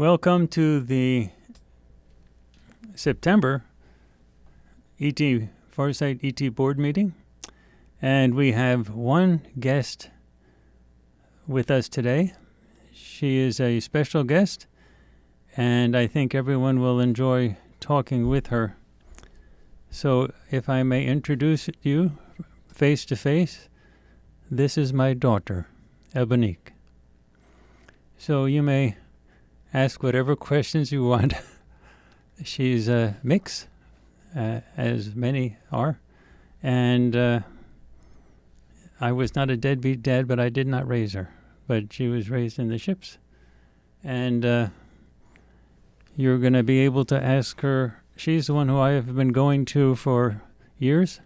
Welcome to the September Farsight ET board meeting. And we have one guest with us today. She is a special guest, and I think everyone will enjoy talking with her. So if I may introduce you face to face, this is my daughter, Ebonique. So you may ask whatever questions you want. She's a mix, as many are. And I was not a deadbeat dad, but I did not raise her. But she was raised in the ships. And you're going to be able to ask her. She's the one who I have been going to for years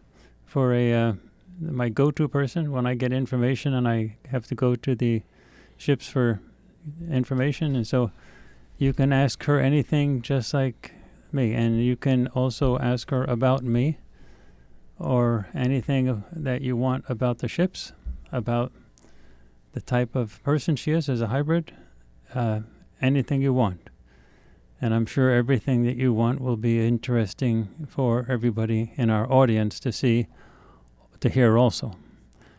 for my go-to person when I get information and I have to go to the ships for information. And so you can ask her anything just like me. And you can also ask her about me or anything that you want about the ships, about the type of person she is as a hybrid, anything you want. And I'm sure everything that you want will be interesting for everybody in our audience to see, to hear also.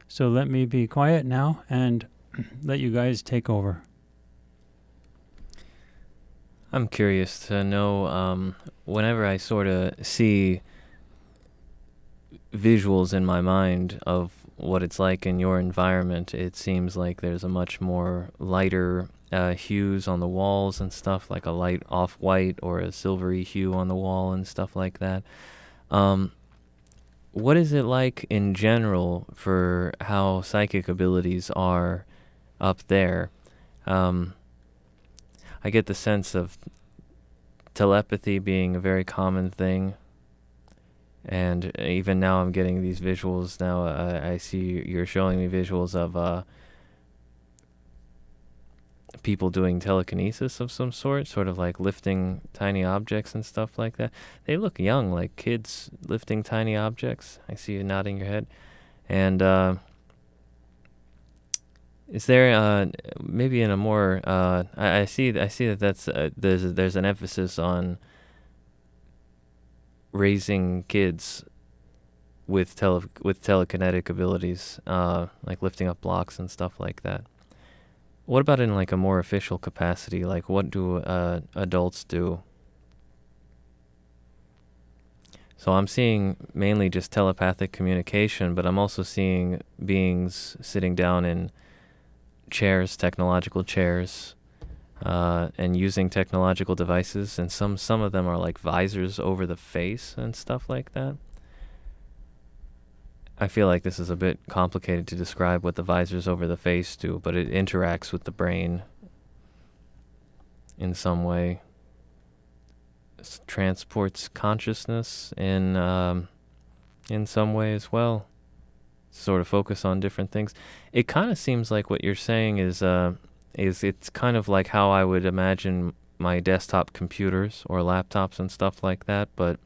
So let me be quiet now and let you guys take over. I'm curious to know, whenever I sort of see visuals in my mind of what it's like in your environment, it seems like there's a much more lighter hues on the walls and stuff, like a light off-white or a silvery hue on the wall and stuff like that. What is it like in general for how psychic abilities are up there? I get the sense of telepathy being a very common thing. And even now I'm getting these visuals now. I see you're showing me visuals of people doing telekinesis of some sort of like lifting tiny objects and stuff like that. They look young, like kids lifting tiny objects. I see you nodding your head. And is there maybe in a more I see that that's there's an emphasis on raising kids with telekinetic abilities, like lifting up blocks and stuff like that. What about in like a more official capacity? Like what do adults do? So I'm seeing mainly just telepathic communication, but I'm also seeing beings sitting down in chairs, technological chairs, and using technological devices, and some of them are like visors over the face and stuff like that. I feel like this is a bit complicated to describe what the visors over the face do, but it interacts with the brain in some way. It transports consciousness in some way as well. Sort of focus on different things. It kind of seems like what you're saying is it's kind of like how I would imagine my desktop computers or laptops and stuff like that, but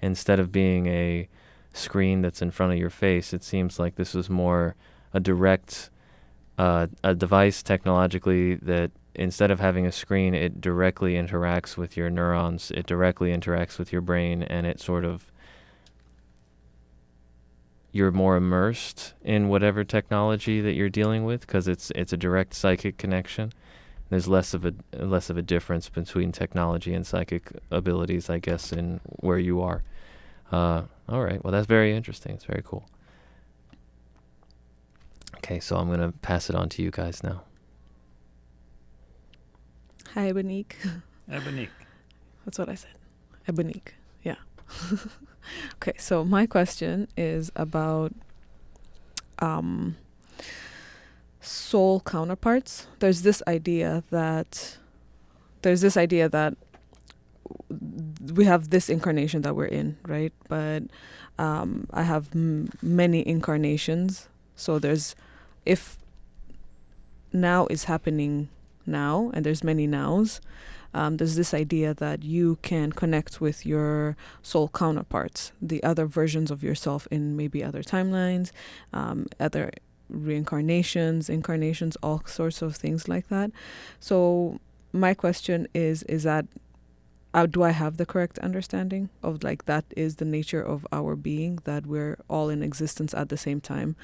instead of being a screen that's in front of your face, it seems like this is more a direct a device technologically that instead of having a screen, it directly interacts with your neurons, it directly interacts with your brain, and it sort of, you're more immersed in whatever technology that you're dealing with because it's a direct psychic connection. There's less of a difference between technology and psychic abilities, I guess, in where you are. All right. Well, that's very interesting. It's very cool. Okay, so I'm gonna pass it on to you guys now. Hi, Ebonique. Ebonique. That's what I said. Ebonique. Yeah. Okay, so my question is about soul counterparts. There's this idea that we have this incarnation that we're in, right? But I have many incarnations. So if now is happening now, and there's many nows, there's this idea that you can connect with your soul counterparts, the other versions of yourself in maybe other timelines, other reincarnations, incarnations, all sorts of things like that. So my question is that do I have the correct understanding of like that is the nature of our being, that we're all in existence at the same time?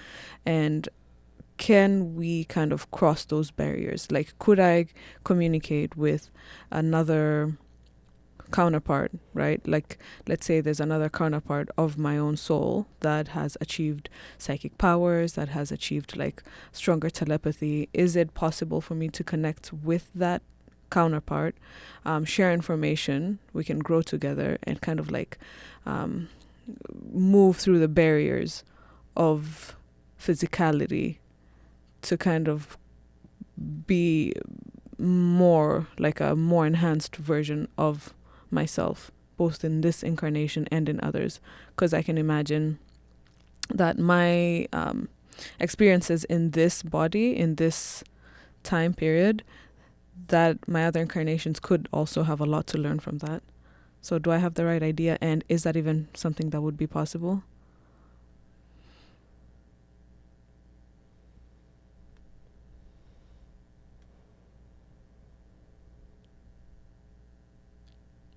And can we kind of cross those barriers? Like, could I communicate with another counterpart, right? Like, let's say there's another counterpart of my own soul that has achieved psychic powers, that has achieved like stronger telepathy. Is it possible for me to connect with that counterpart, share information, we can grow together and kind of like move through the barriers of physicality to kind of be more like a more enhanced version of myself, both in this incarnation and in others? Because I can imagine that my experiences in this body, in this time period, that my other incarnations could also have a lot to learn from that. So do I have the right idea, and is that even something that would be possible?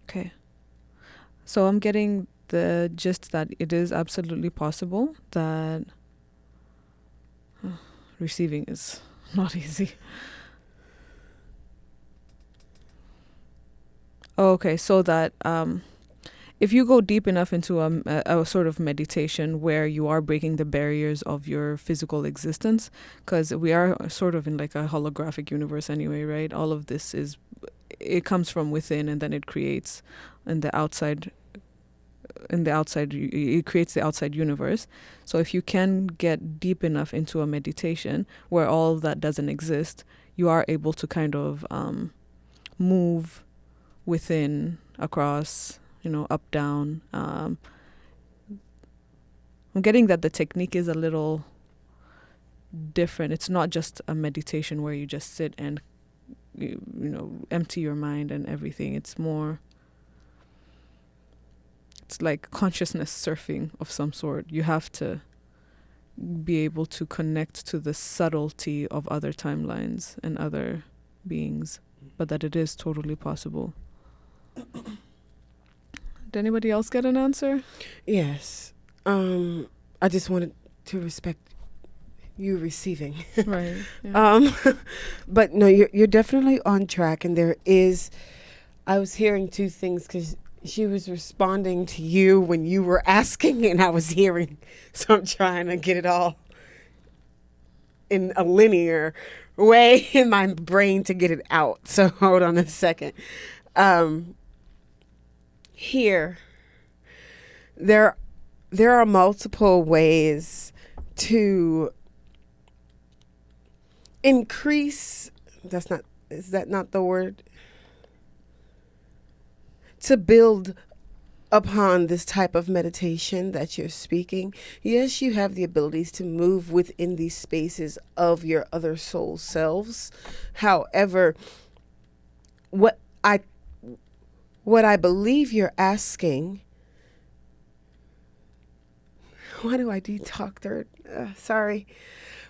Okay. So I'm getting the gist that it is absolutely possible, that receiving is not easy. Okay, so that if you go deep enough into a sort of meditation where you are breaking the barriers of your physical existence, because we are sort of in like a holographic universe anyway, right? All of this it comes from within, and then it creates in the outside. It creates the outside universe. So if you can get deep enough into a meditation where all of that doesn't exist, you are able to kind of move within, across, up, down. I'm getting that the technique is a little different. It's not just a meditation where you just sit and empty your mind and everything. It's like consciousness surfing of some sort. You have to be able to connect to the subtlety of other timelines and other beings, but that it is totally possible. Did anybody else get an answer? Yes. I just wanted to respect you receiving. Right. Yeah. But no, you're definitely on track. And I was hearing two things, because she was responding to you when you were asking, and I was hearing. So I'm trying to get it all in a linear way in my brain to get it out. So hold on a second. Here, there are multiple ways to increase, is that not the word? To build upon this type of meditation that you're speaking. Yes, you have the abilities to move within these spaces of your other soul selves. However, what I believe you're asking, why do I talk third? Sorry.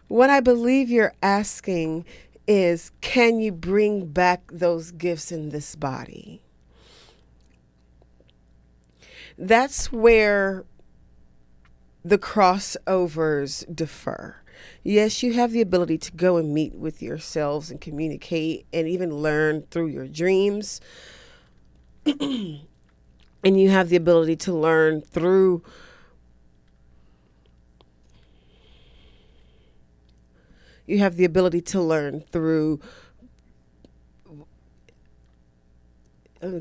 What I believe you're asking is, can you bring back those gifts in this body? That's where the crossovers differ. Yes, you have the ability to go and meet with yourselves and communicate and even learn through your dreams. And you have the ability to learn through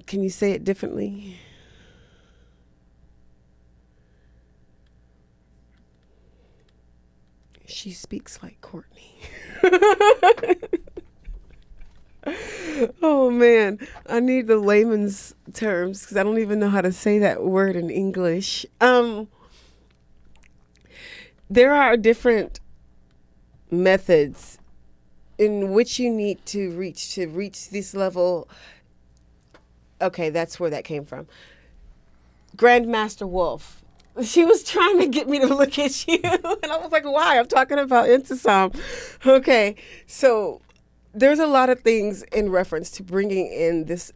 can you say it differently? She speaks like Courtney. Oh man, I need the layman's terms, because I don't even know how to say that word in English. There are different methods in which you need to reach this level. Okay, that's where that came from. Grandmaster Wolf. She was trying to get me to look at you, and I was like, why? I'm talking about Intisam. Okay, so there's a lot of things in reference to bringing in this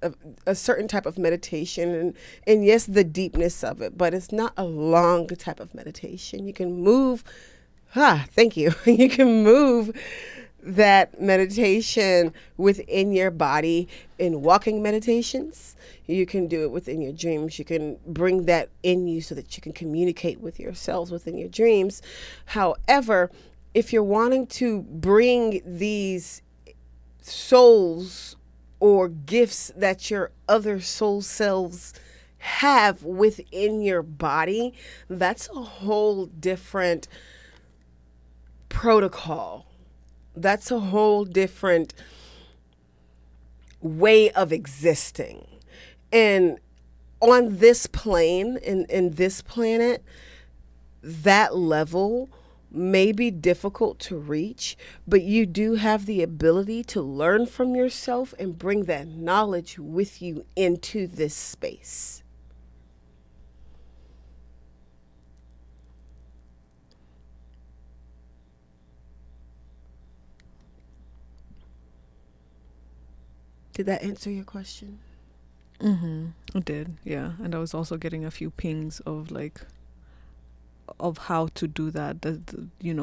a certain type of meditation, and yes, the deepness of it, but it's not a long type of meditation. You can move. Thank you. You can move that meditation within your body in walking meditations. You can do it within your dreams. You can bring that in you so that you can communicate with yourselves within your dreams. However, if you're wanting to bring these souls or gifts that your other soul selves have within your body, that's a whole different protocol. That's a whole different way of existing. And on this plane, in this planet, that level may be difficult to reach, but you do have the ability to learn from yourself and bring that knowledge with you into this space. Did that answer your question? It did, yeah. And I was also getting a few pings of of how to do that,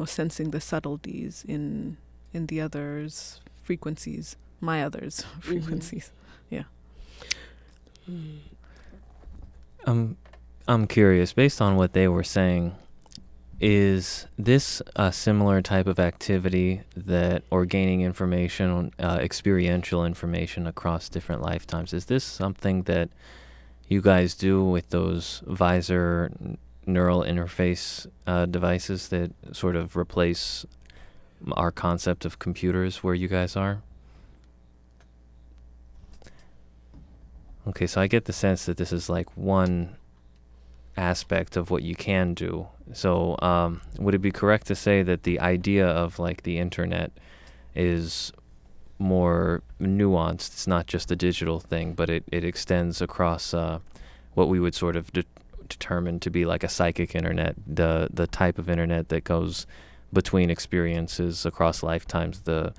sensing the subtleties in the others' frequencies, my others' frequencies. Yeah. I'm curious, based on what they were saying, is this a similar type of activity or gaining information, experiential information across different lifetimes? Is this something that you guys do with those visor neural interface devices that sort of replace our concept of computers where you guys are? Okay, so I get the sense that this is like one aspect of what you can do. So would it be correct to say that the idea of like the internet is more nuanced? It's not just a digital thing, but it extends across what we would sort of determine to be like a psychic internet, the type of internet that goes between experiences across lifetimes. You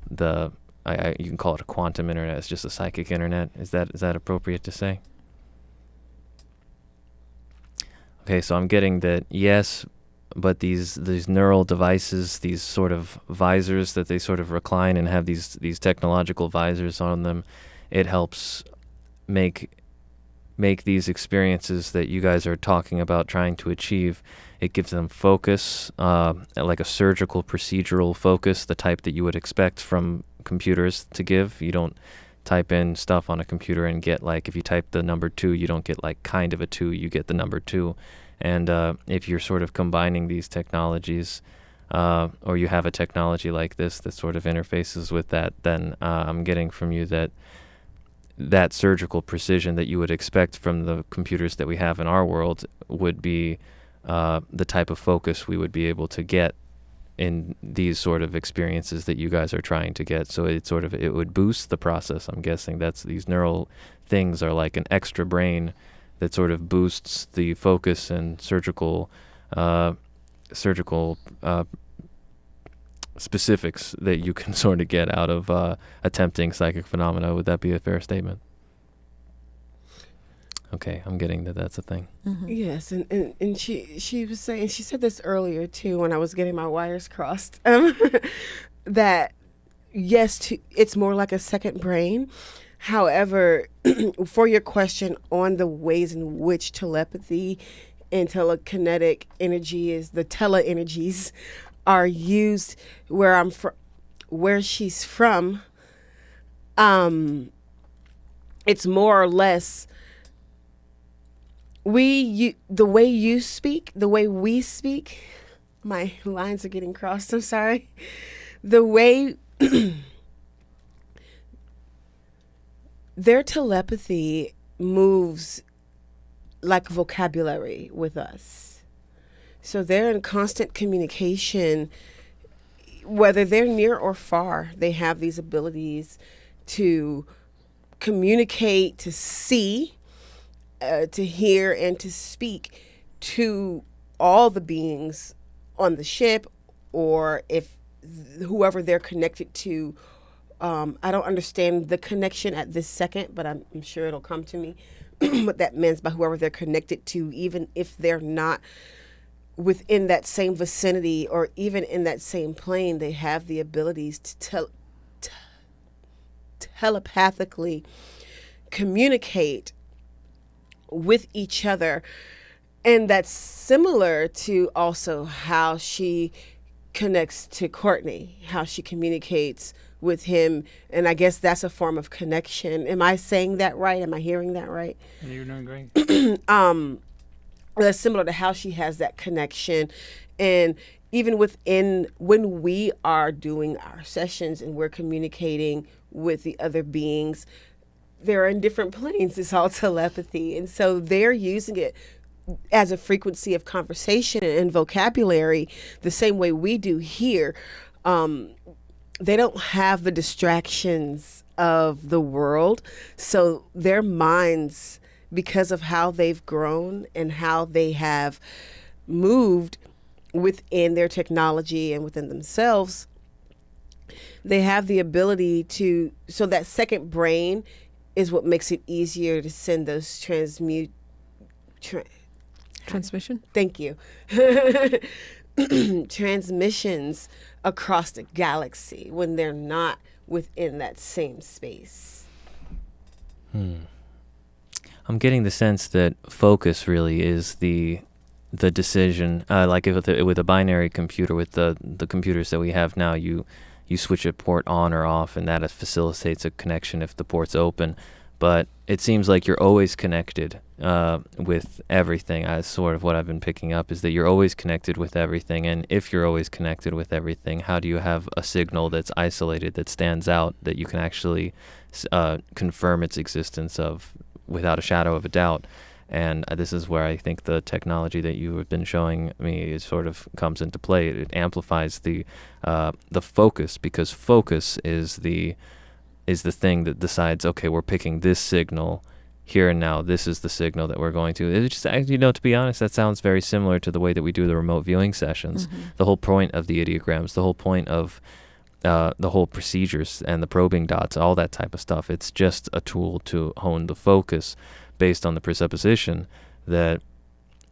can call it a quantum internet. It's just a psychic internet. Is that appropriate to say? Okay, so I'm getting that, yes, but these neural devices, these sort of visors that they sort of recline and have these technological visors on them, it helps make these experiences that you guys are talking about trying to achieve. It gives them focus, like a surgical procedural focus, the type that you would expect from computers to give. You don't type in stuff on a computer and get like, if you type the number 2, you don't get like kind of a 2, you get the number 2. And if you're sort of combining these technologies, or you have a technology like this that sort of interfaces with that, then I'm getting from you that surgical precision that you would expect from the computers that we have in our world would be the type of focus we would be able to get in these sort of experiences that you guys are trying to get. So it would boost the process. I'm guessing these neural things are like an extra brain that sort of boosts the focus and surgical specifics that you can sort of get out of attempting psychic phenomena. Would that be a fair statement? Okay, I'm getting that that's a thing. Yes, and she was saying, she said this earlier too when I was getting my wires crossed, that yes, it's more like a second brain. However, for your question on the ways in which telepathy and telekinetic energy the tele-energies are used where she's from, it's more or less the way you speak, the way we speak. My lines are getting crossed, I'm sorry. The way their telepathy moves like vocabulary with us. So they're in constant communication, whether they're near or far. They have these abilities to communicate, to see, to hear, and to speak to all the beings on the ship, or if whoever they're connected to I don't understand the connection at this second, but I'm sure it'll come to me. What that means by whoever they're connected to, even if they're not within that same vicinity or even in that same plane, they have the abilities to telepathically communicate with each other. And that's similar to also how she connects to Courtney, how she communicates with him. And I guess that's a form of connection. Am I saying that right? Am I hearing that right? You're doing great. That's similar to how she has that connection. And even within, when we are doing our sessions and we're communicating with the other beings, they're in different planes. It's all telepathy. And so they're using it as a frequency of conversation and vocabulary the same way we do here. They don't have the distractions of the world. So their minds, because of how they've grown and how they have moved within their technology and within themselves, they have the ability to, so that second brain is what makes it easier to send those Transmission? Thank you. Transmissions across the galaxy when they're not within that same space. I'm getting the sense that focus really is the decision. Like with a binary computer, with the computers that we have now, you switch a port on or off, and that facilitates a connection if the port's open. But it seems like you're always connected with everything. Sort of what I've been picking up is that you're always connected with everything. And if you're always connected with everything, how do you have a signal that's isolated, that stands out, that you can actually confirm its existence of without a shadow of a doubt? And this is where I think the technology that you have been showing me sort of comes into play. It amplifies the focus, because focus is the thing that decides, okay, we're picking this signal here and now. This is the signal that we're going to. It's just, to be honest, that sounds very similar to the way that we do the remote viewing sessions. Mm-hmm. The whole point of the ideograms, the whole point of the whole procedures and the probing dots, all that type of stuff. It's just a tool to hone the focus based on the presupposition that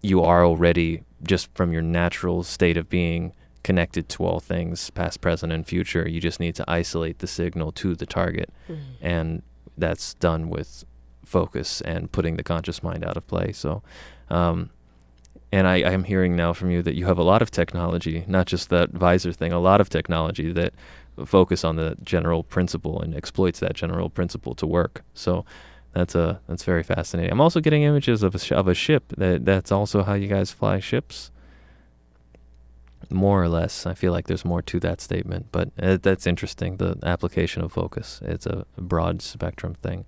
you are already, just from your natural state of being, connected to all things, past, present, and future. You just need to isolate the signal to the target. Mm-hmm. And that's done with focus and putting the conscious mind out of play. So, and I'm hearing now from you that you have a lot of technology, not just that visor thing, a lot of technology that focus on the general principle and exploits that general principle to work. So that's very fascinating. I'm also getting images of a ship. That's also how you guys fly ships, more or less. I feel like there's more to that statement, but that's interesting. The application of focus. It's a broad spectrum thing.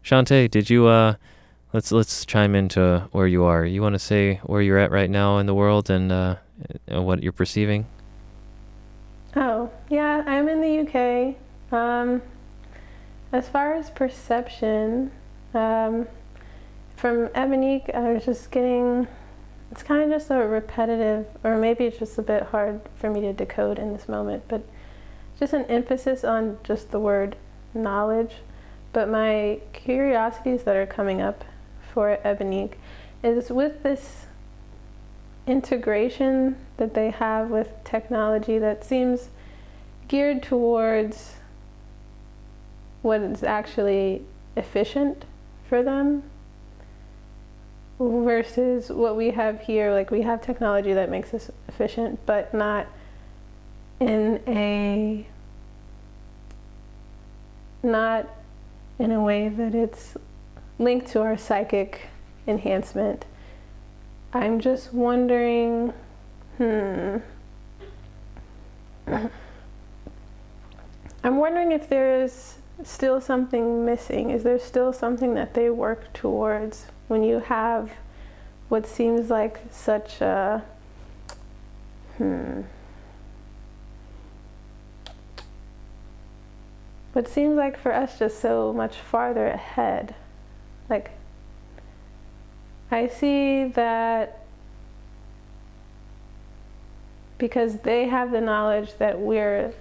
Shantae, did you let's chime into where you are. You want to say where you're at right now in the world and what you're perceiving? Oh, yeah, I'm in the UK. As far as perception, from Ebonique, I was just getting, it's kind of just a repetitive, or maybe it's just a bit hard for me to decode in this moment, but just an emphasis on just the word knowledge. But my curiosities that are coming up for Ebonique is with this integration that they have with technology that seems geared towards what is actually efficient for them versus what we have here. Like, we have technology that makes us efficient, but not in a way that it's linked to our psychic enhancement. I'm just wondering, I'm wondering if there is still something missing. Is there still something that they work towards when you have what seems like such a, what seems like for us just so much farther ahead? Like, I see that because they have the knowledge that we're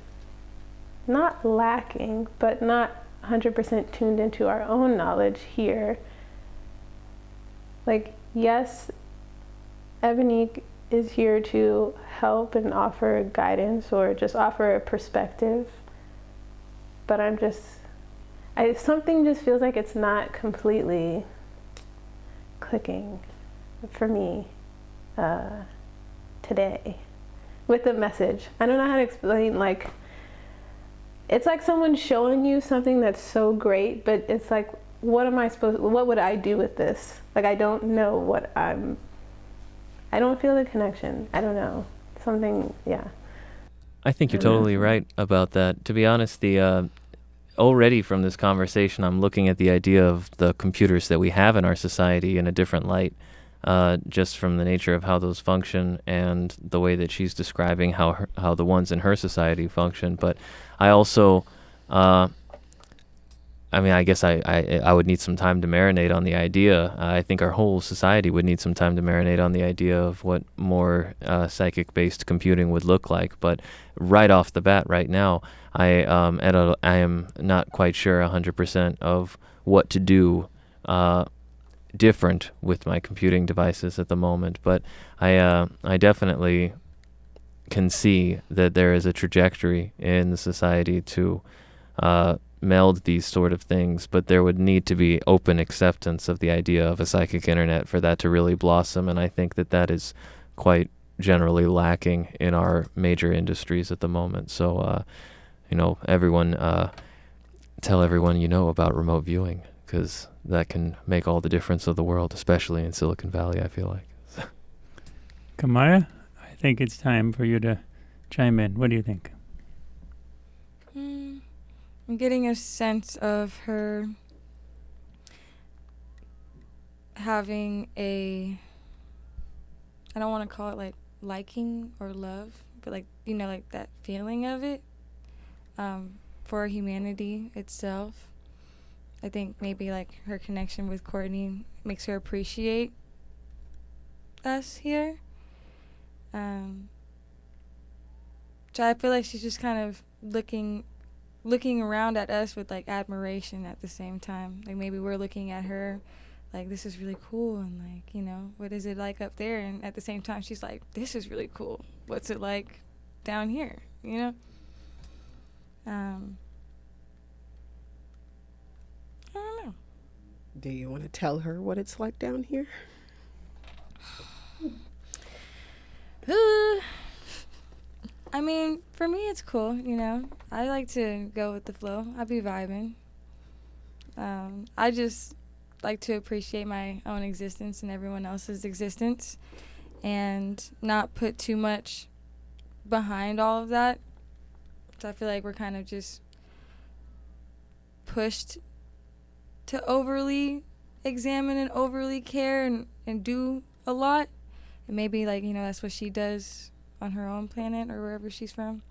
not lacking, but not 100% tuned into our own knowledge here. Like, yes, Ebonique is here to help and offer guidance or just offer a perspective, but something just feels like it's not completely clicking for me today with the message. I don't know how to explain, like, it's like someone showing you something that's so great, but it's like, what would I do with this? Like, I don't know I don't feel the connection. I don't know. Something, yeah. I think you're totally right about that. To be honest, already from this conversation, I'm looking at the idea of the computers that we have in our society in a different light, just from the nature of how those function and the way that she's describing how the ones in her society function. But I also, I guess I would need some time to marinate on the idea. I think our whole society would need some time to marinate on the idea of what more psychic-based computing would look like. But right off the bat, right now, I am not quite sure 100% of what to do different with my computing devices at the moment. But I definitely can see that there is a trajectory in the society to meld these sort of things, but there would need to be open acceptance of the idea of a psychic internet for that to really blossom, and I think that is quite generally lacking in our major industries at the moment. So, everyone, tell everyone you know about remote viewing, because that can make all the difference of the world, especially in Silicon Valley, I feel like. Kamaya, I think it's time for you to chime in. What do you think? I'm getting a sense of her having I don't want to call it like liking or love, but like, like that feeling of it for humanity itself. I think maybe like her connection with Courtney makes her appreciate us here. So I feel like she's just kind of looking around at us with like admiration at the same time. Like maybe we're looking at her like, this is really cool, and like, what is it like up there? And at the same time she's like, this is really cool. What's it like down here? I don't know. Do you want to tell her what it's like down here? I mean, for me, it's cool, I like to go with the flow. I be vibing. I just like to appreciate my own existence and everyone else's existence and not put too much behind all of that. So I feel like we're kind of just pushed to overly examine and overly care and do a lot. And maybe, like, that's what she does on her own planet or wherever she's from,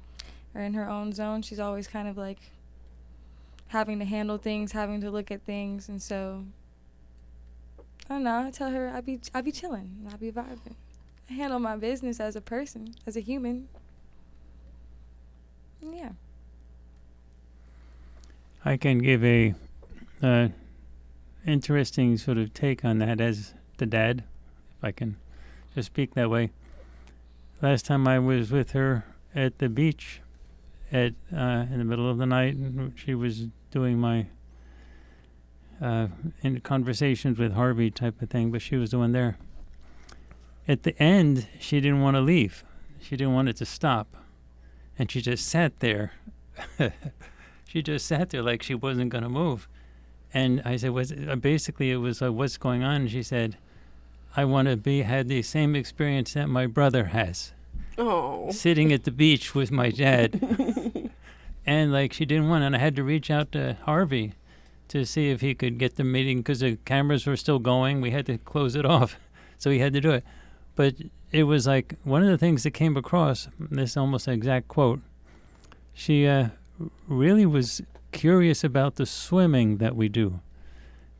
or in her own zone. She's always kind of like having to handle things, having to look at things, and so I don't know. I tell her I be chilling, I be vibing. I handle my business as a person, as a human. Yeah. I can give a interesting sort of take on that as the dad, if I can just speak that way. Last time I was with her at the beach in the middle of the night, and she was doing my in conversations with Harvey type of thing, but she was the one there. At the end, she didn't want to leave. She didn't want it to stop. And she just sat there. She just sat there like she wasn't going to move. And I said, basically it was what's going on? And she said, I want to had the same experience that my brother has. Oh. Sitting at the beach with my dad. And like she didn't want, and I had to reach out to Harvey to see if he could get the meeting because the cameras were still going. We had to close it off. So he had to do it. But it was like one of the things that came across, this almost exact quote, she really was curious about the swimming that we do.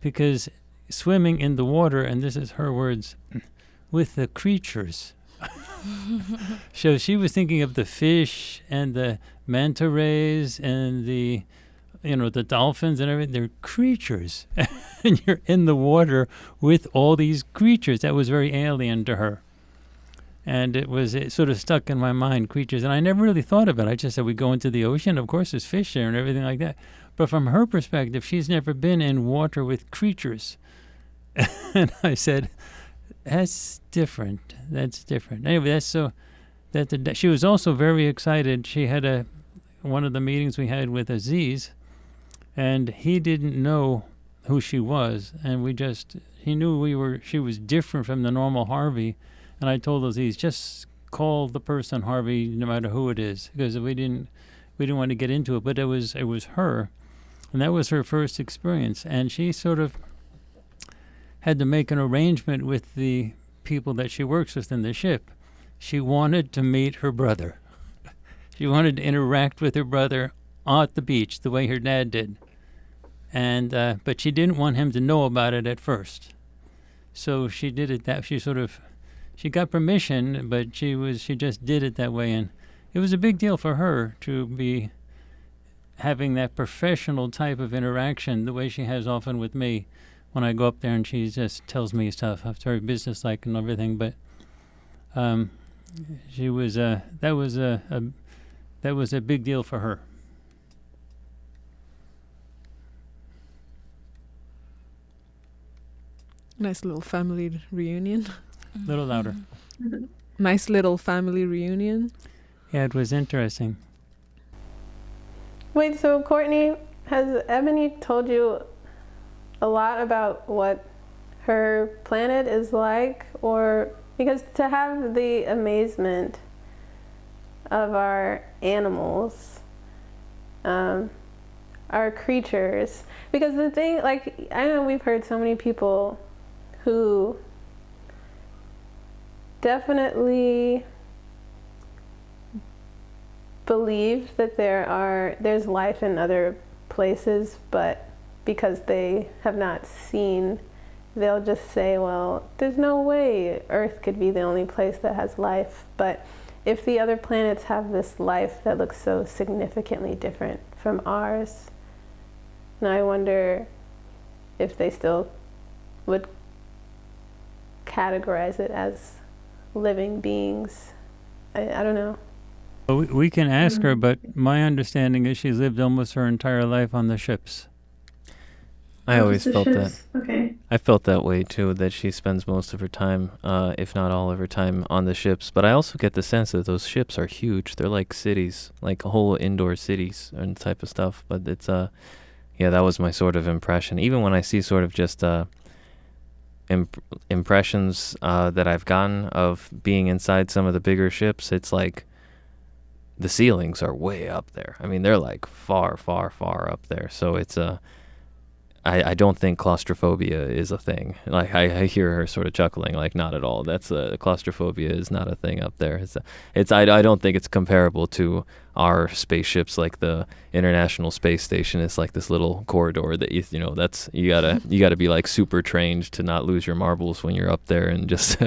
Because swimming in the water, and this is her words, with the creatures So she was thinking of the fish and the manta rays and the dolphins and everything. They're creatures. And you're in the water with all these creatures. That was very alien to her. And it sort of stuck in my mind, creatures. And I never really thought of it. I just said, we go into the ocean. Of course, there's fish there and everything like that. But from her perspective, she's never been in water with creatures. And I said, that's different. That's different. Anyway, she was also very excited. She had one of the meetings we had with Aziz, and he didn't know who she was, and he knew she was different from the normal Harvey, and I told Aziz, just call the person Harvey no matter who it is, because we didn't want to get into it, but it was her, and that was her first experience, and she sort of had to make an arrangement with the people that she works with in the ship. She wanted to meet her brother. She wanted to interact with her brother at the beach the way her dad did. And but she didn't want him to know about it at first. So she did it she got permission, but she just did it that way, and it was a big deal for her to be having that professional type of interaction the way she has often with me when I go up there and she just tells me stuff. It's very businesslike and everything, but she was that was a big deal for her. Nice little family reunion. A little louder. Nice little family reunion. Yeah, it was interesting. Wait, so Courtney, has Ebony told you a lot about what her planet is like? Or because to have the amazement of our animals, our creatures, because the thing, like, I know we've heard so many people who definitely believe that there's life in other places, but because they have not seen, they'll just say, well, there's no way Earth could be the only place that has life. But if the other planets have this life that looks so significantly different from ours, and I wonder if they still would categorize it as living beings. I don't know. Well, we can ask her, but my understanding is she's lived almost her entire life on the ships. I always felt that. Okay. I felt that way too, that she spends most of her time, if not all of her time, on the ships. But I also get the sense that those ships are huge. They're like cities, like whole indoor cities and type of stuff. But it's, yeah, that was my sort of impression. Even when I see sort of just impressions that I've gotten of being inside some of the bigger ships, it's like the ceilings are way up there. I mean, they're like far, far, far up there. So it's I don't think claustrophobia is a thing. Like I hear her sort of chuckling, like not at all. That's claustrophobia is not a thing up there. I don't think it's comparable to our spaceships, like the International Space Station. It's like this little corridor that you gotta be like super trained to not lose your marbles when you're up there and just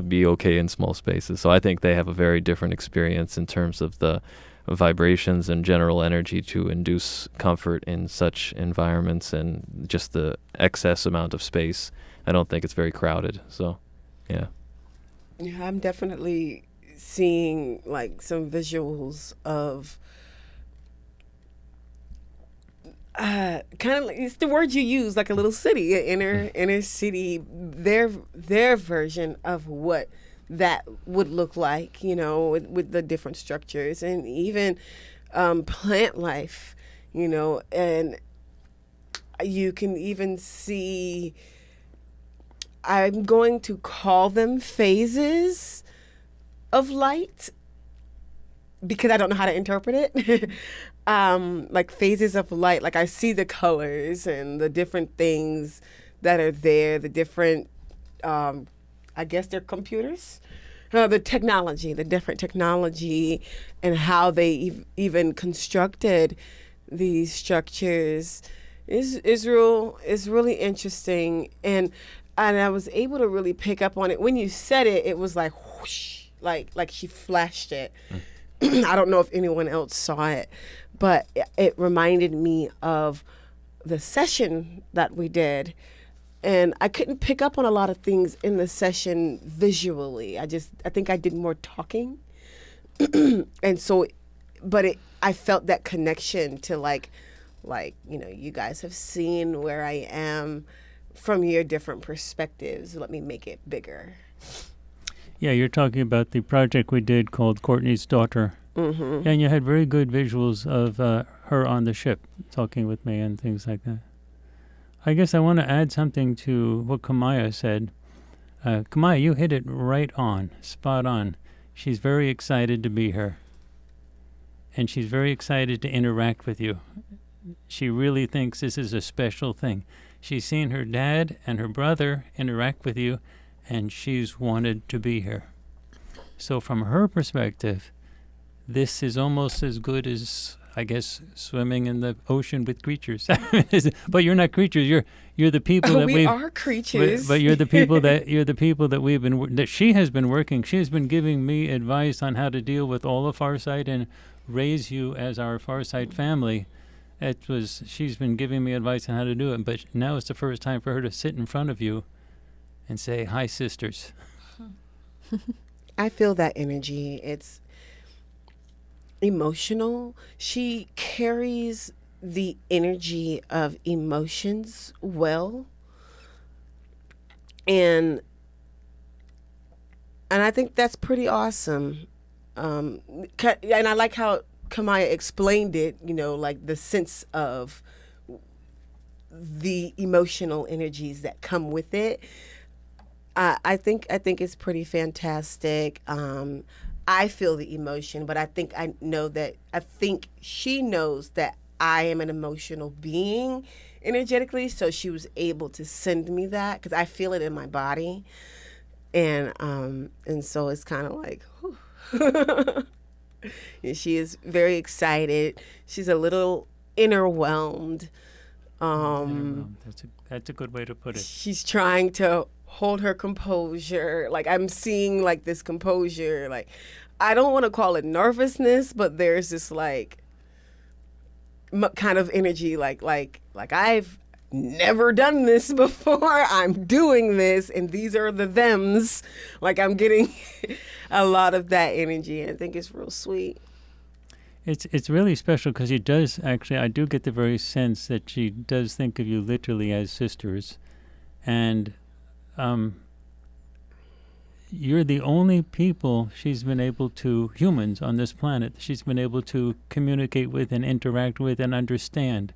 be okay in small spaces. So I think they have a very different experience in terms of the vibrations and general energy to induce comfort in such environments, and just the excess amount of space. I don't think it's very crowded. So, yeah. Yeah, I'm definitely seeing like some visuals of kind of like, it's the word you use, like a little city, an inner city, their version of what that would look like, with the different structures and even plant life, and you can even see, I'm going to call them phases of light because I don't know how to interpret it. Like phases of light, like I see the colors and the different things that are there, the different I guess they're computers, the different technology, and how they even constructed these structures is really interesting. And I was able to really pick up on it. When you said it, it was like, whoosh, like she flashed it. I don't know if anyone else saw it, but it reminded me of the session that we did. And I couldn't pick up on a lot of things in the session visually. I think I did more talking. And so, I felt that connection to like, you guys have seen where I am from your different perspectives. Let me make it bigger. Yeah, you're talking about the project we did called Courtney's Daughter. Mm-hmm. And you had very good visuals of her on the ship talking with me and things like that. I guess I want to add something to what Kamaya said. Kamaya, you hit it right on, spot on. She's very excited to be here. And she's very excited to interact with you. She really thinks this is a special thing. She's seen her dad and her brother interact with you, and she's wanted to be here. So from her perspective, this is almost as good as, I guess, swimming in the ocean with creatures. But you're not creatures. You're the people that we are creatures. But you're the people that she has been working. She has been giving me advice on how to deal with all of Farsight and raise you as our Farsight family. She's been giving me advice on how to do it. But now it's the first time for her to sit in front of you and say, "Hi, sisters." I feel that energy. It's emotional. She carries the energy of emotions well. And I think that's pretty awesome. And I like how Kamaya explained it, like the sense of the emotional energies that come with it. I think it's pretty fantastic. I feel the emotion, but I think she knows that I am an emotional being energetically, so she was able to send me that because I feel it in my body, and so it's kind of like, and she is very excited. She's a little interwhelmed. That's a good way to put it. She's trying to hold her composure. Like I'm seeing like this composure. Like I don't want to call it nervousness, but there's this like kind of energy. Like I've never done this before. I'm doing this, and these are the thems. Like I'm getting a lot of that energy. And I think it's real sweet. It's really special because she does actually. I do get the very sense that she does think of you literally as sisters, and you're the only people she's been able to, humans on this planet, she's been able to communicate with and interact with and understand.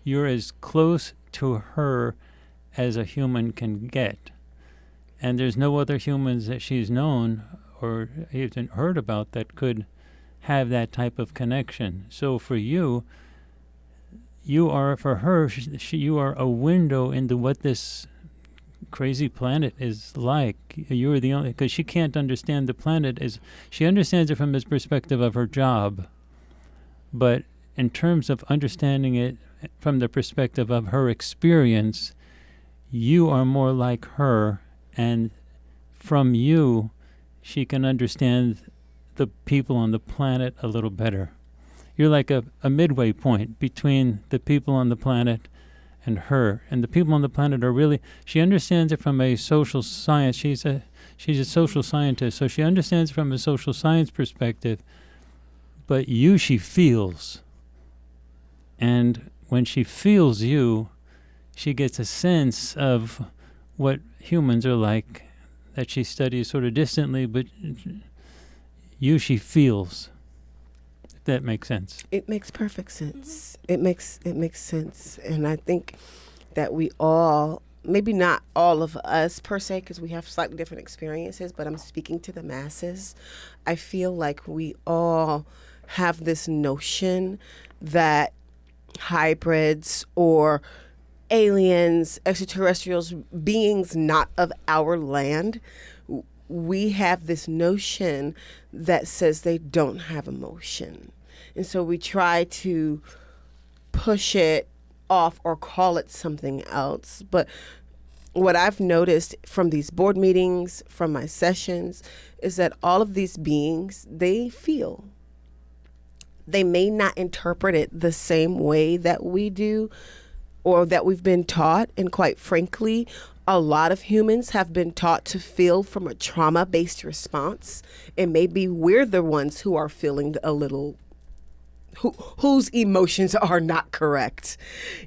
You're as close to her as a human can get, and there's no other humans that she's known or even heard about that could have that type of connection. So for you are, for her, you are a window into what this crazy planet is like. You're the only, because she can't understand the planet she understands it from this perspective of her job, but in terms of understanding it from the perspective of her experience, you are more like her, and from you, she can understand the people on the planet a little better. You're like a midway point between the people on the planet and her. And the people on the planet are really, she understands it from a social science. She's a social scientist, so she understands it from a social science perspective. But you, she feels. And when she feels you, she gets a sense of what humans are like that she studies sort of distantly, but you, she feels. If that makes sense. It makes perfect sense. It makes sense. And I think that we all, maybe not all of us per se, because we have slightly different experiences, but I'm speaking to the masses. I feel like we all have this notion that hybrids or aliens, extraterrestrials, beings not of our land, we have this notion that says they don't have emotion. And so we try to push it off or call it something else. But what I've noticed from these board meetings, from my sessions, is that all of these beings, they feel. They may not interpret it the same way that we do or that we've been taught. And quite frankly, a lot of humans have been taught to feel from a trauma-based response. And maybe we're the ones who are feeling a little, whose emotions are not correct,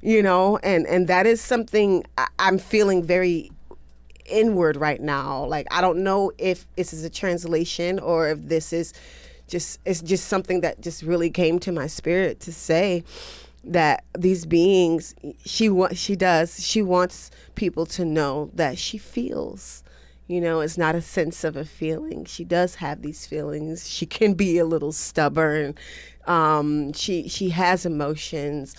you know? And that is something I'm feeling very inward right now. Like, I don't know if this is a translation or if this is it's just something that just really came to my spirit to say that these beings, she wants people to know that she feels. You know, it's not a sense of a feeling. She does have these feelings. She can be a little stubborn. She has emotions.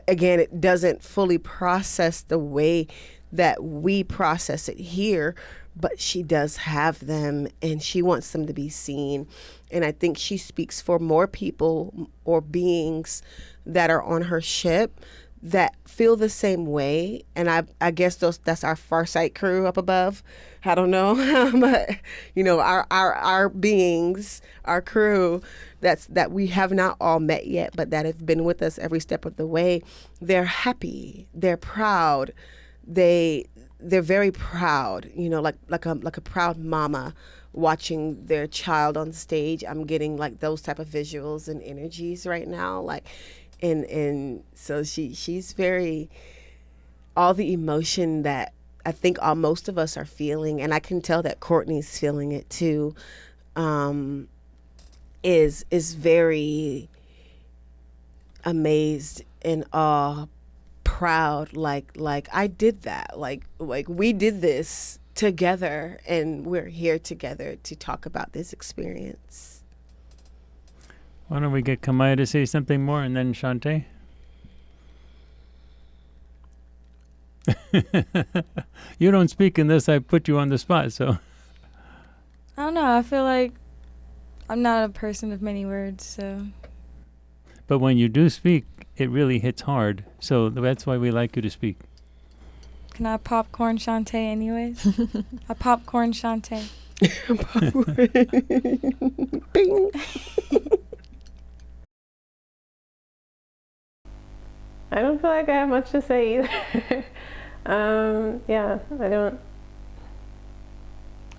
Again, it doesn't fully process the way that we process it here, but she does have them, and she wants them to be seen. And I think she speaks for more people or beings that are on her ship that feel the same way. And I guess that's our Farsight crew up above. I don't know, but you know, our beings, our crew, that we have not all met yet, but that have been with us every step of the way. They're happy. They're proud. They're very proud. You know, like a proud mama watching their child on stage. I'm getting like those type of visuals and energies right now. Like, and so she's very, all the emotion that I think most of us are feeling, and I can tell that Courtney's feeling it too, is very amazed and proud. Like I did that. Like we did this together, and we're here together to talk about this experience. Why don't we get Kamaya to say something more, and then Shantae? You don't speak unless I put you on the spot, so. I don't know. I feel like I'm not a person of many words, so. But when you do speak, it really hits hard. So that's why we like you to speak. Can I popcorn Shantae anyways? I popcorn Shantae. Bing. I don't feel like I have much to say either. Yeah, I don't.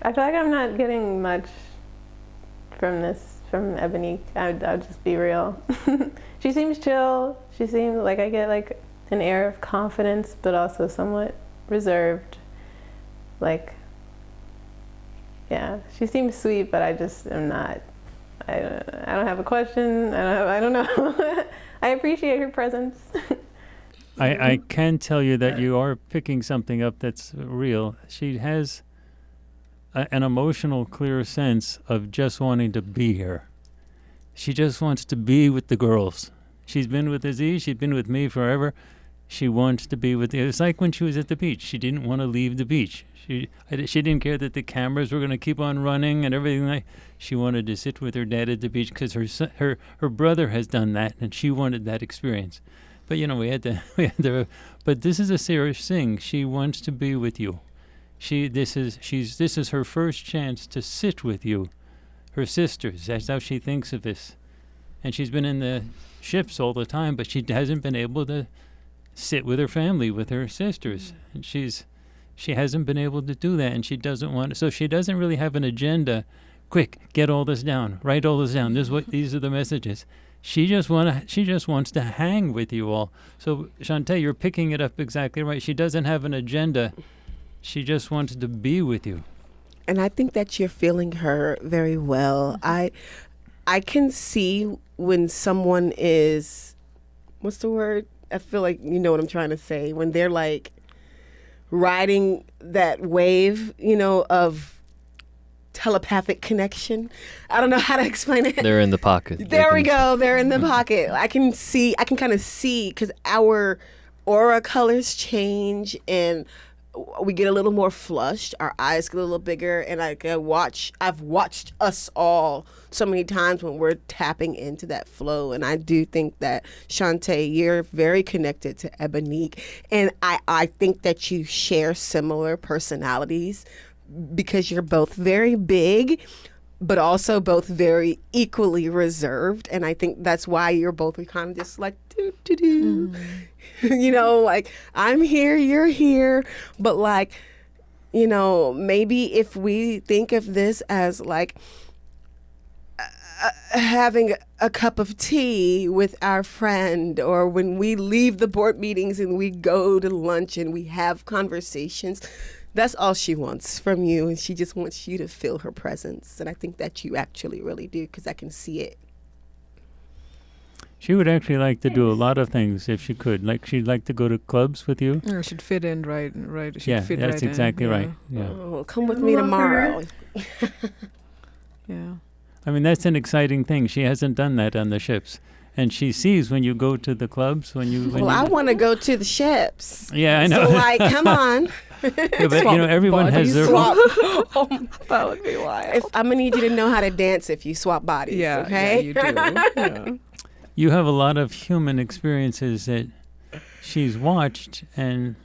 I feel like I'm not getting much from Ebonique. I'll just be real. She seems chill. She seems like I get like an air of confidence, but also somewhat reserved. Like, yeah, she seems sweet, but I just am not. I don't have a question. I don't know. I appreciate her presence. I can tell you that you are picking something up that's real. She has an emotional, clear sense of just wanting to be here. She just wants to be with the girls. She's been with Aziz. She's been with me forever. She wants to be with. It's like when she was at the beach. She didn't want to leave the beach. She didn't care that the cameras were going to keep on running and everything. She wanted to sit with her dad at the beach because her brother has done that, and she wanted that experience. But you know, we had to. But this is a serious thing. She wants to be with you. This is her first chance to sit with you, her sisters. That's how she thinks of this. And she's been in the ships all the time, but she hasn't been able to sit with her family, with her sisters. And she hasn't been able to do that, and she doesn't want to. So she doesn't really have an agenda. Quick, get all this down. Write all this down. These are the messages. She just wants to hang with you all. So Shantae, you're picking it up exactly right. She doesn't have an agenda. She just wants to be with you. And I think that you're feeling her very well. I can see when someone is, what's the word? I feel like you know what I'm trying to say. When they're like riding that wave, you know, of telepathic connection. I don't know how to explain it. They're in the pocket. There we go. They're in the pocket. I can kind of see because our aura colors change, and we get a little more flushed, our eyes get a little bigger, and I've watched us all so many times when we're tapping into that flow. And I do think that, Shantae, you're very connected to Ebonique, and I think that you share similar personalities because you're both very big, but also both very equally reserved. And I think that's why you're both kind of just like, do. You know, like, I'm here, you're here. But like, you know, maybe if we think of this as like having a cup of tea with our friend, or when we leave the board meetings and we go to lunch and we have conversations, that's all she wants from you. And she just wants you to feel her presence. And I think that you actually really do, because I can see it. She would actually like to do a lot of things if she could. Like, she'd like to go to clubs with you. Yeah, she'd fit in right. She'd Yeah, fit that's right exactly in. right. Yeah. Oh, come with me tomorrow. Yeah. I mean, that's an exciting thing. She hasn't done that on the ships. And she sees when you go to the clubs, Well, I want to go to the ships. Yeah, I know. So, like, come on. Yeah, but, you know, everyone has their... Swap. That would be wild. If I'm going to need you to know how to dance if you swap bodies, Yeah, okay? you do. Yeah. You have a lot of human experiences that she's watched, and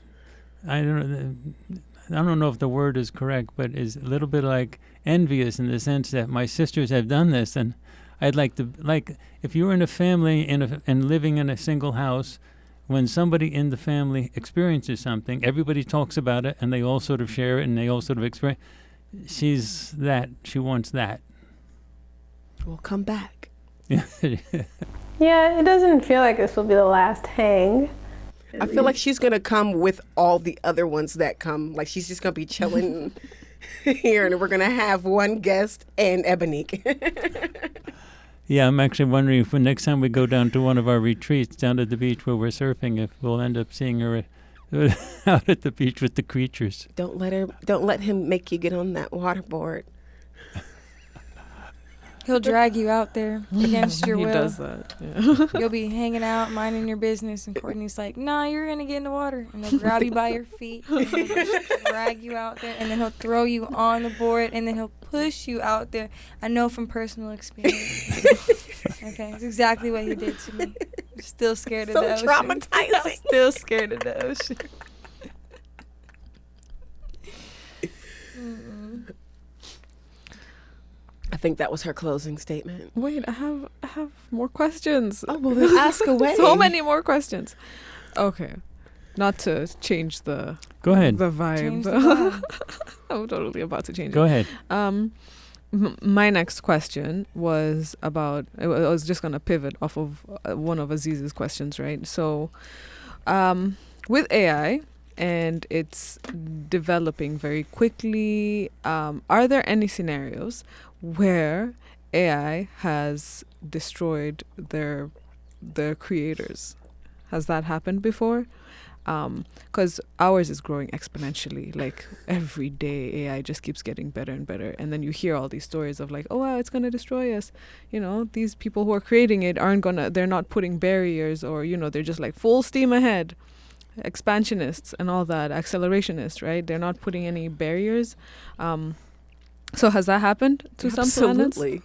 I don't know if the word is correct, but is a little bit like envious in the sense that my sisters have done this, and I'd like to, like, if you were in a family and living in a single house, when somebody in the family experiences something, everybody talks about it, and they all sort of share it, and they all sort of experience. She's that. She wants that. We'll come back. Yeah, it doesn't feel like this will be the last hang. I feel like she's going to come with all the other ones that come. Like, she's just going to be chilling here, and we're going to have one guest and Ebonique. Yeah, I'm actually wondering if next time we go down to one of our retreats down at the beach where we're surfing, if we'll end up seeing her out at the beach with the creatures. Don't let him make you get on that waterboard. He'll drag you out there against your will. He does that. Yeah. You'll be hanging out, minding your business, and Courtney's like, "Nah, you're gonna get in the water." And he'll grab you by your feet, and he'll just drag you out there, and then he'll throw you on the board, and then he'll push you out there. I know from personal experience. Okay, it's exactly what he did to me. I'm still scared of the ocean. So traumatizing. Still scared of the ocean. I think that was her closing statement. Wait, I have more questions. Oh, well, then ask away. So many more questions. Okay. Not to change the Go ahead. the vibe. Change the vibe. I'm totally about to change Go ahead. My next question was about, I was just going to pivot off of one of Aziz's questions, right? So with AI and it's developing very quickly, are there any scenarios where AI has destroyed their creators? Has that happened before? Because ours is growing exponentially. Like every day, AI just keeps getting better and better. And then you hear all these stories of like, oh, wow, it's going to destroy us. You know, these people who are creating it they're not putting barriers, or, you know, they're just like full steam ahead. Expansionists and all that, accelerationists, right? They're not putting any barriers. So has that happened to some planets? Absolutely.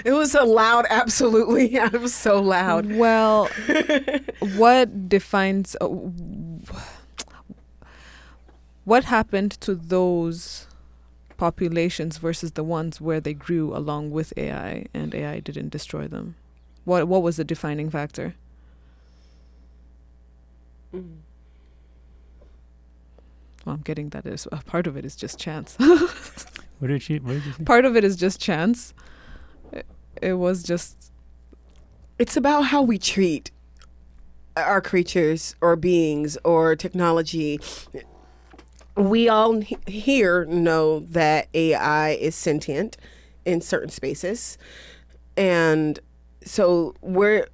It was a loud absolutely. It was so loud. Well, what defines what happened to those populations versus the ones where they grew along with AI and AI didn't destroy them? What was the defining factor? Well, I'm getting that is a part of it is just chance. What did you say? Part of it is just chance. It was just... It's about how we treat our creatures or beings or technology. We all here know that AI is sentient in certain spaces. And so when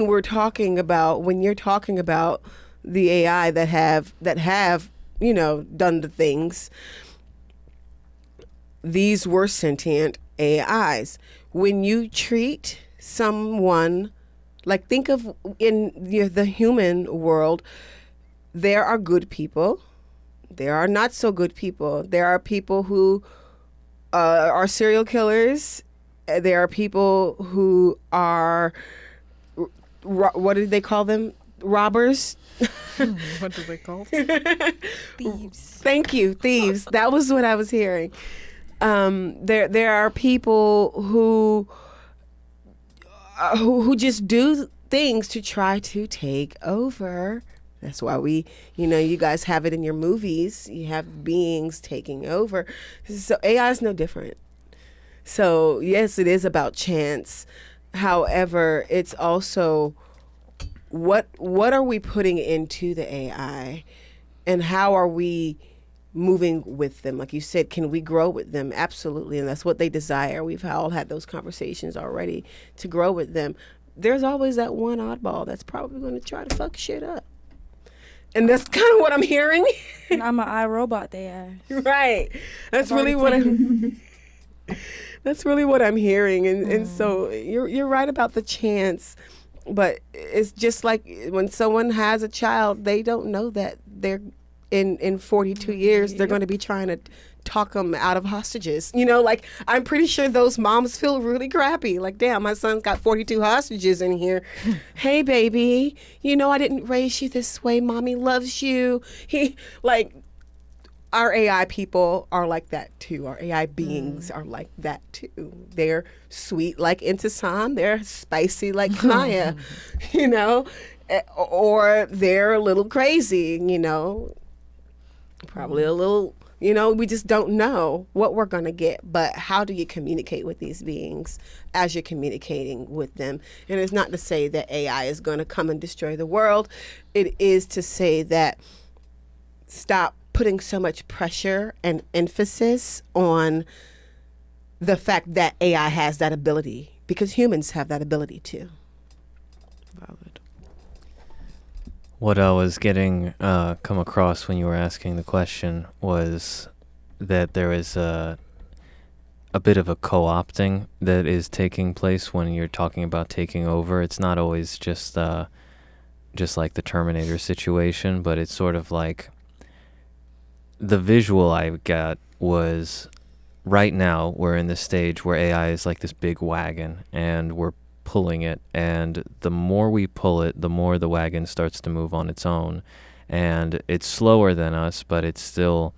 you're talking about the AI that have, you know, done the things, these were sentient AIs. When you treat someone, like, think of in the human world, there are good people there are not so good people. There are people who are serial killers. There are people who are, what did they call them? Robbers. What do they call? Thieves. Thank you, thieves. That was what I was hearing. There are people who just do things to try to take over. That's why you guys have it in your movies. You have beings taking over. So AI is no different. So yes, it is about chance. However, it's also what are we putting into the AI, and how are we moving with them? Like you said, can we grow with them? Absolutely, and that's what they desire. We've all had those conversations already, to grow with them. There's always that one oddball that's probably going to try to fuck shit up. And that's kind of what I'm hearing. And I'm an iRobot, they ask. Right. That's really what I'm hearing. And so you're right about the chance. But it's just like when someone has a child, they don't know that they're in 42 years, they're going to be trying to talk them out of hostages. Like, I'm pretty sure those moms feel really crappy. Like, damn, my son's got 42 hostages in here. Hey, baby, I didn't raise you this way. Mommy loves you. Our AI people are like that too. Our AI beings are like that too. They're sweet like Intisam. They're spicy like Maya, or they're a little crazy, probably a little, we just don't know what we're going to get. But how do you communicate with these beings as you're communicating with them? And it's not to say that AI is going to come and destroy the world. It is to say that stop putting so much pressure and emphasis on the fact that AI has that ability, because humans have that ability too. Valid. What I was getting come across when you were asking the question was that there is a bit of a co-opting that is taking place when you're talking about taking over. It's not always just like the Terminator situation, but it's sort of like, the visual I got was, right now we're in this stage where AI is like this big wagon and we're pulling it, and the more we pull it, the more the wagon starts to move on its own, and it's slower than us, but it's still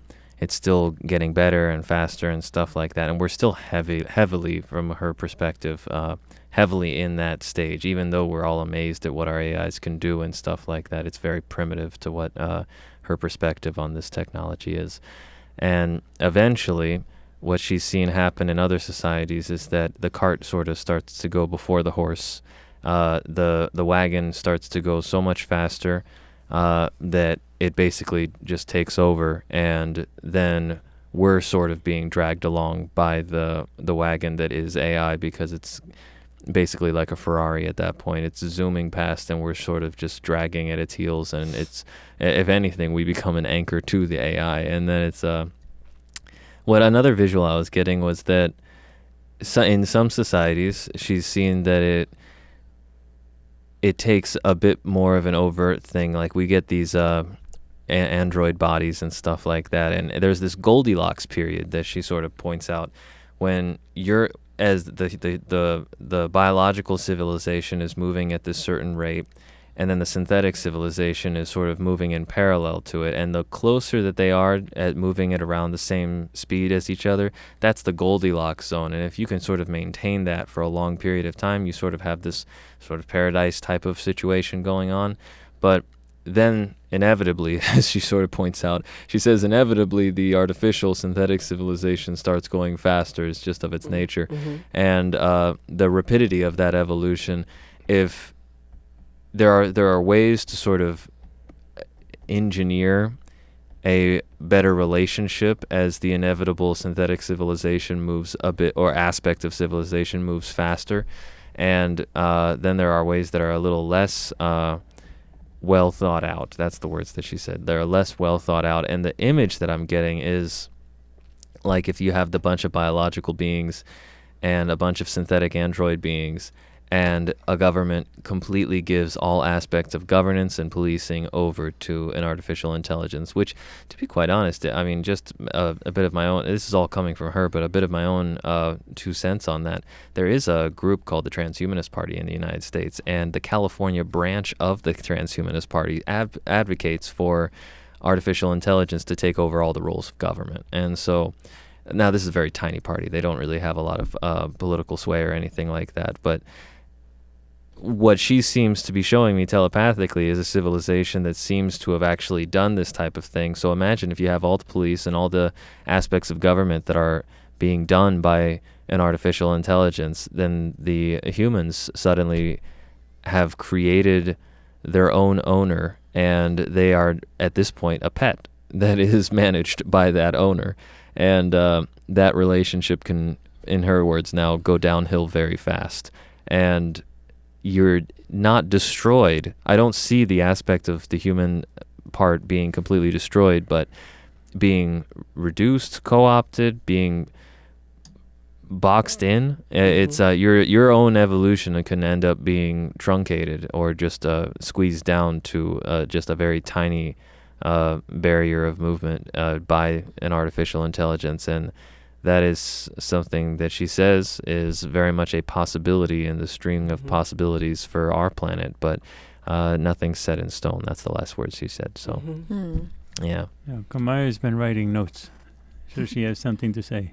getting better and faster and stuff like that, and we're still heavily from her perspective, heavily in that stage, even though we're all amazed at what our AIs can do and stuff like that. It's very primitive to what her perspective on this technology is. And eventually what she's seen happen in other societies is that the cart sort of starts to go before the horse. The wagon starts to go so much faster that it basically just takes over, and then we're sort of being dragged along by the wagon that is AI, because it's basically like a Ferrari at that point. It's zooming past and we're sort of just dragging at its heels, and it's, if anything, we become an anchor to the AI. And then it's what another visual I was getting was that in some societies she's seen that it takes a bit more of an overt thing. Like, we get these android bodies and stuff like that, and there's this Goldilocks period that she sort of points out when you're, as the biological civilization is moving at this certain rate, and then the synthetic civilization is sort of moving in parallel to it, and the closer that they are at moving at around the same speed as each other, that's the Goldilocks zone. And if you can sort of maintain that for a long period of time, you sort of have this sort of paradise type of situation going on. But then inevitably, as she sort of points out, she says inevitably the artificial synthetic civilization starts going faster. It's just of its nature. Mm-hmm. And the rapidity of that evolution, if there are ways to sort of engineer a better relationship as the inevitable synthetic civilization moves a bit, or aspect of civilization moves faster, and then there are ways that are a little less well thought out. That's the words that she said. They're less well thought out, and the image that I'm getting is like if you have the bunch of biological beings and a bunch of synthetic android beings, and a government completely gives all aspects of governance and policing over to an artificial intelligence, which, to be quite honest, I mean, just a bit of my own, this is all coming from her, but a bit of my own 2 cents on that. There is a group called the Transhumanist Party in the United States, and the California branch of the Transhumanist Party advocates for artificial intelligence to take over all the roles of government. And so now this is a very tiny party. They don't really have a lot of political sway or anything like that, but what she seems to be showing me telepathically is a civilization that seems to have actually done this type of thing. So imagine if you have all the police and all the aspects of government that are being done by an artificial intelligence, then the humans suddenly have created their own owner, and they are at this point a pet that is managed by that owner. And that relationship can, in her words now, go downhill very fast. And you're not destroyed. I don't see the aspect of the human part being completely destroyed, but being reduced, co-opted, being boxed in. It's your own evolution can end up being truncated or just squeezed down to just a very tiny barrier of movement by an artificial intelligence. And that is something that she says is very much a possibility in the string of possibilities for our planet, but nothing's set in stone. That's the last words she said. So, yeah. Kamaya's been writing notes, so she has something to say.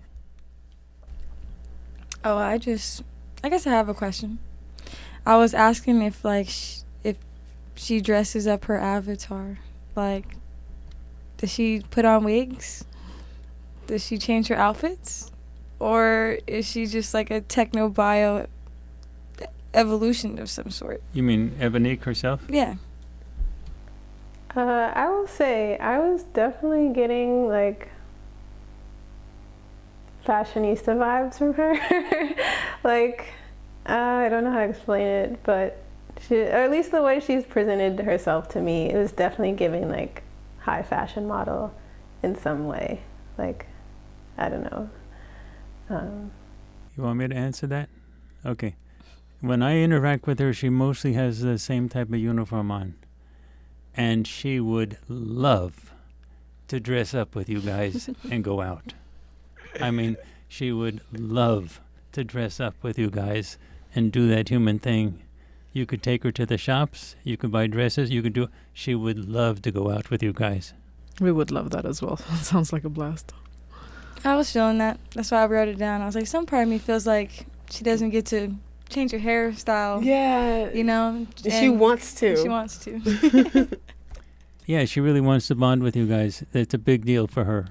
Oh, I guess I have a question. I was asking if, like, if she dresses up her avatar, like, does she put on wigs? Does she change her outfits? Or is she just like a techno-bio evolution of some sort? You mean Ebonique herself? Yeah. I will say I was definitely getting like fashionista vibes from her. Like, I don't know how to explain it, but she, or at least the way she's presented herself to me, it was definitely giving like high fashion model in some way. Like, I don't know. You want me to answer that? Okay. When I interact with her, she mostly has the same type of uniform on. And she would love to dress up with you guys and go out. I mean, she would love to dress up with you guys and do that human thing. You could take her to the shops. You could buy dresses. You could do. She would love to go out with you guys. We would love that as well. Sounds like a blast. I was feeling that. That's why I wrote it down. I was like, some part of me feels like she doesn't get to change her hairstyle. Yeah. You know? She wants to. She wants to. Yeah, she really wants to bond with you guys. It's a big deal for her.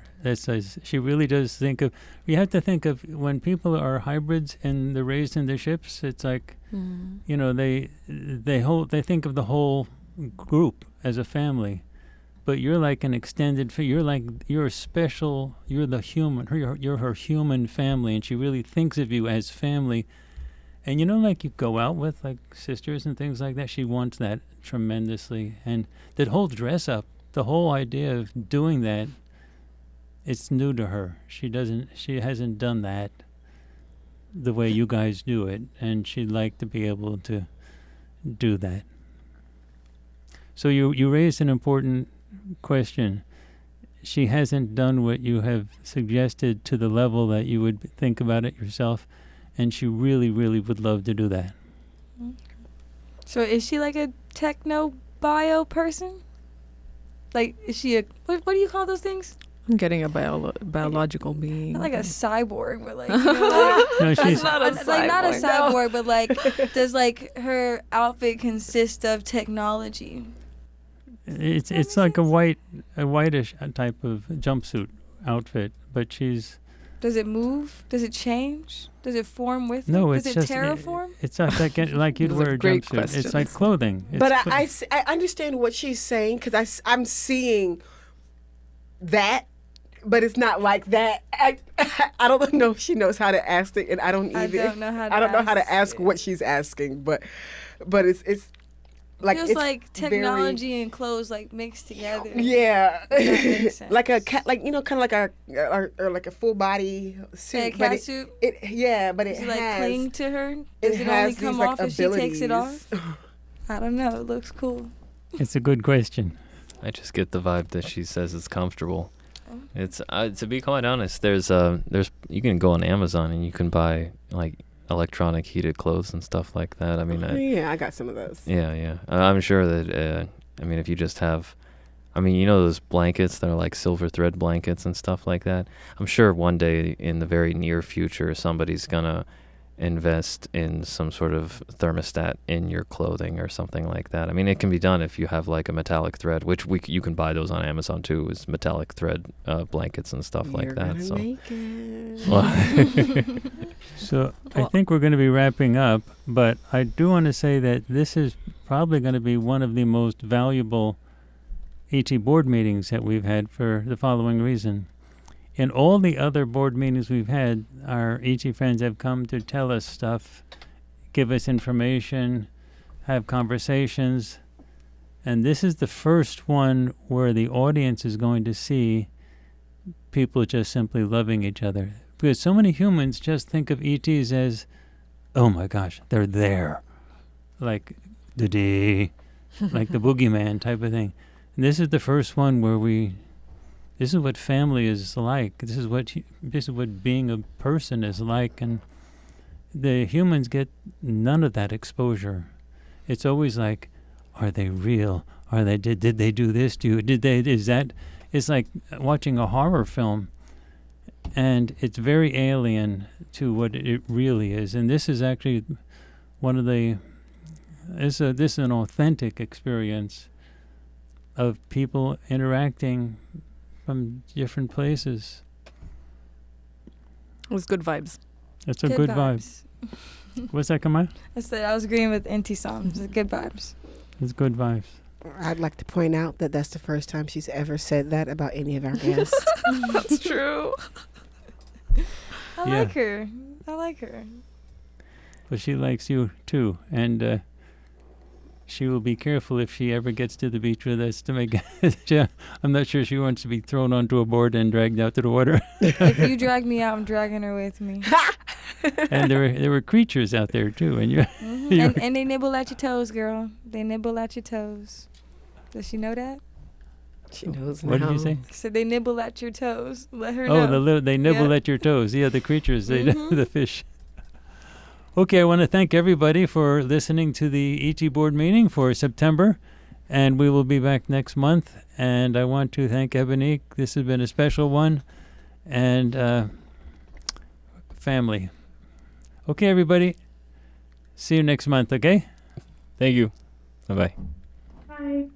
She really does think of. You have to think of when people are hybrids and they're raised in their ships. It's like, you know, they think of the whole group as a family, but you're like an extended. You're special. You're the human. You're her human family, and she really thinks of you as family. And you know, like you go out with like sisters and things like that. She wants that tremendously, and that whole dress up, the whole idea of doing that, it's new to her. She hasn't done that the way you guys do it, and she'd like to be able to do that. So you raised an important question. She hasn't done what you have suggested to the level that you would think about it yourself, and she really, really would love to do that. So is she like a techno-bio person? Like, is she a... What do you call those things? I'm getting a biological being. Not like a cyborg, but like... You know, like No, she's not a cyborg. like, not a cyborg, but like, does like her outfit consist of technology? It's like a whitish type of jumpsuit outfit, but she's... Does it move? Does it change? Does it form with No, it? it's Does it just terraform? It's like you'd Those wear are a great jumpsuit. It's questions. like clothing. It's But I understand what she's saying because I'm seeing that, but it's not like that. I don't know if she knows how to ask it, and I don't I don't know how to I don't know how to ask it. what she's asking, but it's like feels it's like very- technology and clothes like mixed together. Yeah, That makes sense. like a cat, like kind of like or like a full body suit. Like a but cat suit. It but Does it it like has cling to her? it Does it only has come these like off if she takes it abilities. off? I don't know. It looks cool. It's a good question. I just get the vibe that she says it's comfortable. Oh. It's to be quite honest, there's you can go on Amazon and you can buy like electronic heated clothes and stuff like that. I mean, Yeah, I got some of those. yeah. I'm sure that I mean, if you just have, I mean, you know those blankets that are like silver thread blankets and stuff like that. I'm sure one day in the very near future, somebody's gonna invest in some sort of thermostat in your clothing or something like that. I mean, it can be done if you have like a metallic thread, which you can buy those on Amazon too, is metallic thread blankets and stuff like You're that. gonna So, make it. well, So I think we're going to be wrapping up, but I do want to say that this is probably going to be one of the most valuable ET board meetings that we've had for the following reason. In all the other board meetings we've had, our ET friends have come to tell us stuff, give us information, have conversations, and this is the first one where the audience is going to see people just simply loving each other. Because so many humans just think of ETs as, oh my gosh, they're there. Like, like the boogeyman type of thing. And this is the first one where this is what family is like. This is what being a person is like. And the humans get none of that exposure. It's always like, are they real? Did they do this to you? It's like watching a horror film. And it's very alien to what it really is. And this is actually this is an authentic experience of people interacting from different places. It was good vibes. It's a good vibe. What's that, Kamai? I said I was agreeing with Inti It's good vibes. It's good vibes. I'd like to point out that that's the first time she's ever said that about any of our guests. That's true. I like her. But she likes you too, and she will be careful if she ever gets to the beach with us to make. I'm not sure she wants to be thrown onto a board and dragged out to the water. If you drag me out, I'm dragging her with me. And there were creatures out there too, and you. Mm-hmm. And they nibble at your toes, girl. They nibble at your toes. Does she know that? She knows now. What did you say? I said they nibble at your toes. Let her know. Oh, they nibble Yeah. at your toes. Yeah, the creatures, Mhm. the fish. Okay, I want to thank everybody for listening to the ET board meeting for September, and we will be back next month. And I want to thank Ebonique. This has been a special one, and family. Okay, everybody. See you next month. Okay. thank you. Bye-bye. Bye.